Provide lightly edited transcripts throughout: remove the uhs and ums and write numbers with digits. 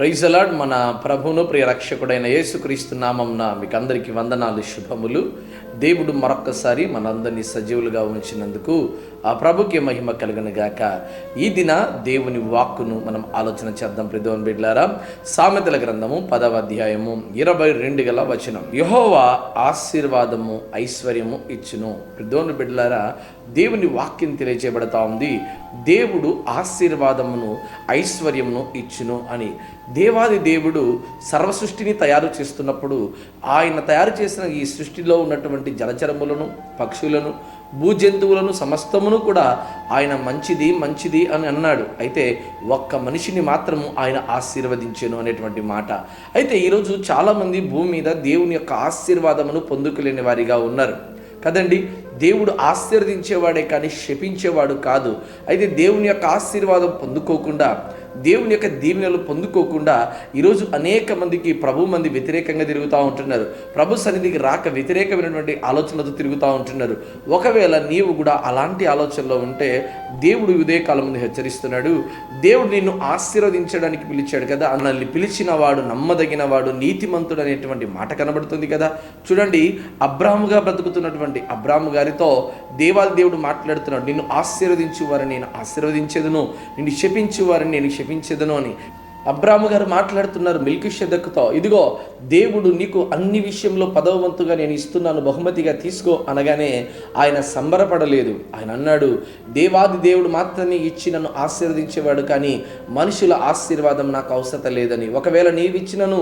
Praise the lord. మన ప్రభువును ప్రియ రక్షకుడైన యేసుక్రీస్తు నామమున మీకు అందరికీ వందనాలు, శుభములు. దేవుడు మరొక్కసారి మనందరినీ సజీవులుగా ఉంచినందుకు ఆ ప్రభుకి మహిమ కలుగును గాక. ఈ దిన దేవుని వాక్కును మనం ఆలోచన చేద్దాం. ప్రియమైన బిడ్డలారా, సామెతల గ్రంథము 10వ అధ్యాయము 22 వచనం. యెహోవా ఆశీర్వాదము ఐశ్వర్యము ఇచ్చును. ప్రియమైన బిడ్డలారా, దేవుని వాక్యం తెలియజేయబడతా ఉంది. దేవుడు ఆశీర్వాదమును ఐశ్వర్యమును ఇచ్చును అని. దేవాది దేవుడు సర్వ సృష్టిని తయారు చేస్తున్నప్పుడు ఆయన తయారు చేసిన ఈ సృష్టిలో ఉన్నటువంటి జలచరములను, పక్షులను, భూజంతువులను సమస్తమును కూడా ఆయన మంచిది మంచిది అని అన్నాడు. అయితే ఒక్క మనిషిని మాత్రము ఆయన ఆశీర్వదించెను అనేటువంటి మాట. అయితే ఈరోజు చాలామంది భూమి మీద దేవుని యొక్క ఆశీర్వాదమును పొందుకోలేని వారిగా ఉన్నారు కదండి. దేవుడు ఆశీర్వదించేవాడే కానీ శపించేవాడు కాదు. అయితే దేవుని యొక్క ఆశీర్వాదం పొందుకోకుండా, దేవుని యొక్క దీవెనలు పొందుకోకుండా ఈరోజు అనేక మందికి ప్రభు మంది వ్యతిరేకంగా తిరుగుతూ ఉంటున్నారు. ప్రభు సన్నిధికి రాక వ్యతిరేకమైనటువంటి ఆలోచనలతో తిరుగుతూ ఉంటున్నారు. ఒకవేళ నీవు కూడా అలాంటి ఆలోచనలో ఉంటే దేవుడు ఉదయకాలం ముందు హెచ్చరిస్తున్నాడు. దేవుడు నిన్ను ఆశీర్వదించడానికి పిలిచాడు కదా. మనల్ని పిలిచిన వాడు నమ్మదగిన వాడు, నీతిమంతుడు అనేటువంటి మాట కనబడుతుంది కదా. చూడండి, అబ్రాహాముగా బ్రతుకుతున్నటువంటి అబ్రాహాము గారితో దేవాది దేవుడు మాట్లాడుతున్నాడు. నిన్ను ఆశీర్వదించు వారిని నేను ఆశీర్వదించేదను, నిన్ను శపించు వారిని నేను శపించేదను అని అబ్రాహాము గారు మాట్లాడుతున్నారు మెల్కీషెదెకుతో. ఇదిగో దేవుడు నీకు అన్ని విషయంలో 10వ వంతుగా నేను ఇస్తున్నాను, బహుమతిగా తీసుకో అనగానే ఆయన సంబరపడలేదు. ఆయన అన్నాడు, దేవాది దేవుడు మాత్రమే ఇచ్చి నన్ను ఆశీర్వదించేవాడు, కానీ మనుషుల ఆశీర్వాదం నాకు అవసరం లేదని. ఒకవేళ నీవు ఇచ్చినను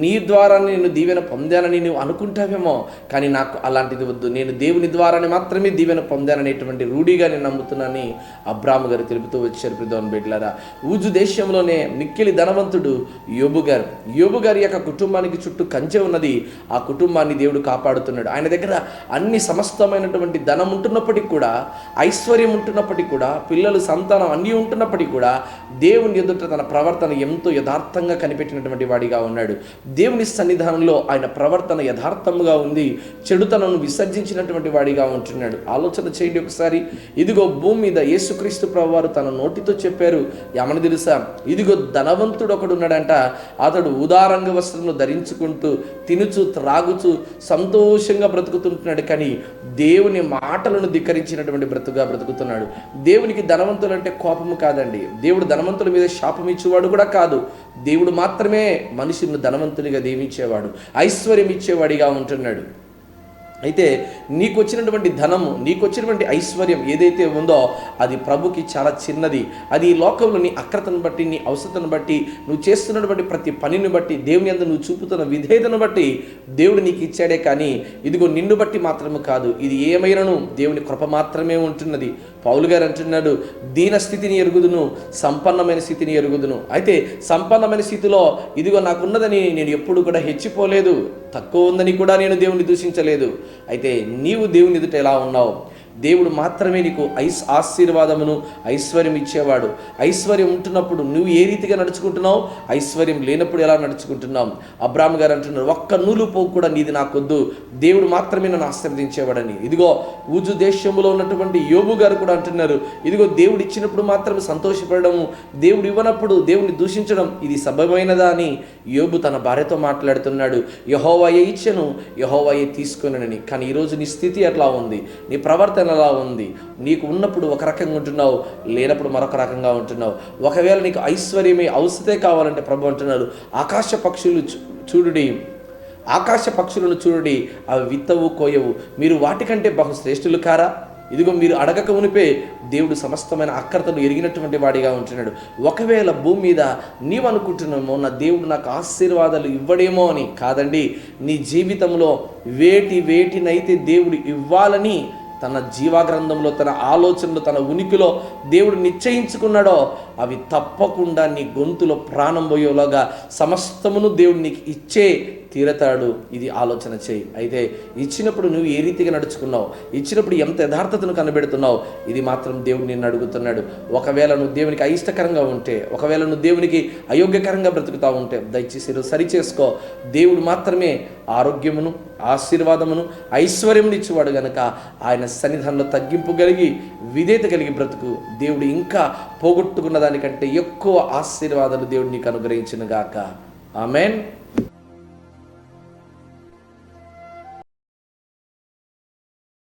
నీ ద్వారా నేను దీవెన పొందానని నువ్వు అనుకుంటావేమో, కానీ నాకు అలాంటిది వద్దు. నేను దేవుని ద్వారానే మాత్రమే దీవెన పొందాననేటువంటి రూఢిగా నేను నమ్ముతున్నానని అబ్రాహాము గారు తెలుపుతూ వచ్చారు. ప్రియమైన బిడ్డలారా, ఊజు దేశంలోనే మిక్కిలి ధనవంతుడు యోబు గారు. యోబు గారి యొక్క కుటుంబానికి చుట్టూ కంచె ఉన్నది. ఆ కుటుంబాన్ని దేవుడు కాపాడుతున్నాడు. ఆయన దగ్గర అన్ని సమస్తమైనటువంటి ధనం ఉంటున్నప్పటికీ కూడా, ఐశ్వర్యం ఉంటున్నప్పటికీ కూడా, పిల్లలు, సంతానం అన్నీ ఉంటున్నప్పటికీ కూడా దేవుని ఎదుట తన ప్రవర్తన ఎంతో యథార్థంగా కనిపెట్టినటువంటి వాడిగా ఉన్నాడు. దేవుని సన్నిధానంలో ఆయన ప్రవర్తన యథార్థముగా ఉంది. చెడుతనను విసర్జించినటువంటి వాడిగా ఉంటున్నాడు. ఆలోచన చేయండి ఒకసారి. ఇదిగో భూమి మీద యేసుక్రీస్తు ప్రభువారు తన నోటితో చెప్పారు. ఏమని తెలుసా? ఇదిగో ధనవంతుడు ఒకడున్నాడంట. అతడు ఉదారంగ వస్త్రములు ధరించుకుంటూ తినుచు త్రాగుచు సంతోషంగా బ్రతుకుతుంటున్నాడు, కానీ దేవుని మాటలను ధిక్కరించినటువంటి బ్రతుగా బ్రతుకుతున్నాడు. దేవునికి ధనవంతులు అంటే కోపము కాదండి. దేవుడు ధనవంతుల మీద శాపం ఇచ్చేవాడు కూడా కాదు. దేవుడు మాత్రమే మనిషిని ధనవంతునిగా దీవించేవాడు, ఐశ్వర్యం ఇచ్చేవాడిగా ఉంటున్నాడు. అయితే నీకు వచ్చినటువంటి ధనము, నీకు వచ్చినటువంటి ఐశ్వర్యం ఏదైతే ఉందో అది ప్రభుకి చాలా చిన్నది. అది ఈ లోకంలో నీ అక్రతను బట్టి, నీ అవసరతను బట్టి, నువ్వు చేస్తున్నటువంటి ప్రతి పనిని బట్టి, దేవుని యందు నువ్వు చూపుతున్న విధేయతను బట్టి దేవుడు నీకు ఇచ్చాడే, కానీ ఇదిగో నిన్ను బట్టి మాత్రమే కాదు. ఇది ఏమైనాను దేవుని కృప మాత్రమే ఉంటున్నది. పౌలు గారు అంటున్నాడు, దీన స్థితిని ఎరుగుదును, సంపన్నమైన స్థితిని ఎరుగుదును. అయితే సంపన్నమైన స్థితిలో ఇదిగో నాకున్నదని నేను ఎప్పుడు కూడా హెచ్చిపోలేదు, తక్కువ ఉందని కూడా నేను దేవుని దూషించలేదు. అయితే నీవు దేవుని ఎదుట ఎలా ఉన్నావు? దేవుడు మాత్రమే నీకు ఆశీర్వాదమును ఐశ్వర్యం ఇచ్చేవాడు. ఐశ్వర్యం ఉంటున్నప్పుడు నువ్వు ఏ రీతిగా నడుచుకుంటున్నావు, ఐశ్వర్యం లేనప్పుడు ఎలా నడుచుకుంటున్నావు? అబ్రాహాము గారు అంటున్నారు, ఒక్క నూలు పోగు కూడా నీది నాకొద్దు, దేవుడు మాత్రమే నన్ను ఆశీర్వదించేవాడని. ఇదిగో ఊజు దేశంలో ఉన్నటువంటి యోబు గారు కూడా అంటున్నారు, ఇదిగో దేవుడు ఇచ్చినప్పుడు మాత్రం సంతోషపడము, దేవుడు ఇవ్వనప్పుడు దేవుని దూషించడం ఇది సబబైనదా అని యోబు తన భార్యతో మాట్లాడుతున్నాడు. యెహోవాయే ఇచ్చెను, యెహోవాయే తీసుకొనెనని. కానీ ఈరోజు నీ స్థితి ఎట్లా ఉంది? నీ ప్రవర్తన ఎలా ఉంది? నీకు ఉన్నప్పుడు ఒక రకంగా ఉంటున్నావు, లేనప్పుడు మరొక రకంగా ఉంటున్నావు. ఒకవేళ నీకు ఐశ్వర్యమే అవసరతే కావాలంటే ప్రభు అంటున్నారు, ఆకాశ పక్షులు చూడుడి, ఆకాశ పక్షులను చూడుడి, అవి విత్తవు కోయవు, మీరు వాటికంటే బహుశ్రేష్ఠులు కారా? ఇదిగో మీరు అడగక మునిపే దేవుడు సమస్తమైన అక్రతను ఎరిగినటువంటి వాడిగా ఉంటున్నాడు. ఒకవేళ భూమి మీద నీవు అనుకుంటున్నామో నా దేవుడు నాకు ఆశీర్వాదాలు ఇవ్వడేమో అని, కాదండి. నీ జీవితంలో వేటినైతే దేవుడు ఇవ్వాలని తన జీవాగ్రంథంలో, తన ఆలోచనలో, తన ఉనికిలో దేవుడు నిశ్చయించుకున్నాడో అవి తప్పకుండా నీ గొంతులో ప్రాణం పోయేలాగా సమస్తమును దేవుడు నీకు ఇచ్చే తీరతాడు. ఇది ఆలోచన చేయి. అయితే ఇచ్చినప్పుడు నువ్వు ఏ రీతిగా నడుచుకున్నావు, ఇచ్చినప్పుడు ఎంత యథార్థతను కనబెడుతున్నావు, ఇది మాత్రం దేవుడు నిన్ను అడుగుతున్నాడు. ఒకవేళ నువ్వు దేవునికి అయిష్టకరంగా ఉంటే, ఒకవేళ నువ్వు దేవునికి అయోగ్యకరంగా బ్రతుకుతా ఉంటే దయచేసి సరి చేసుకో. దేవుడు మాత్రమే ఆరోగ్యమును, ఆశీర్వాదమును, ఐశ్వర్యమును ఇచ్చేవాడు గనక ఆయన సన్నిధానంలో తగ్గింపు కలిగి, విధేయత కలిగి బ్రతుకు. దేవుడు ఇంకా పోగొట్టుకున్న ఆశీర్వాదానికంటే ఎక్కువ ఆశీర్వాదాలు దేవుడు నీకు అనుగ్రహించును గాక. ఆమెన్.